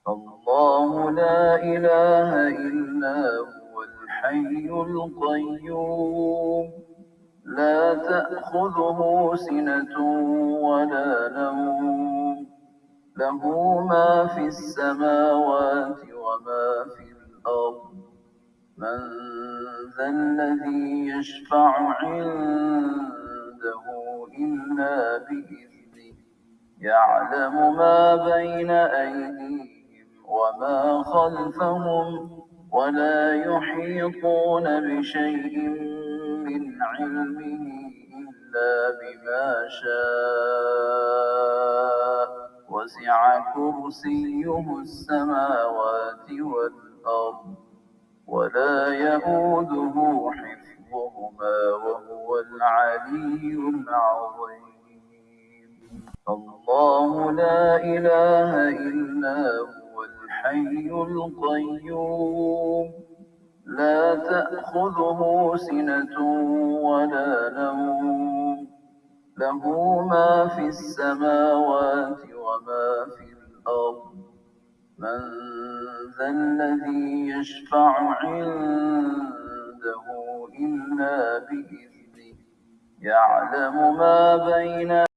الله لا إله إلا هو الحي القيوم لا تأخذه سنة ولا نوم له ما في السماوات وما في الأرض من ذا الذي يشفع عنده إلا بإذنه يعلم ما بين أيديهم وما خلفهم ولا يحيطون بشيء من علمه إلا بما شاء وسع كرسيه السماوات والأرض ولا يئوده حفظهما وهو العلي العظيم الله لا إله إلا هو الحي القيوم لا تأخذه سنة ولا نوم له ما في السماوات وما في الأرض من ذا الذي يشفع عنده إلا بإذنه يعلم ما بين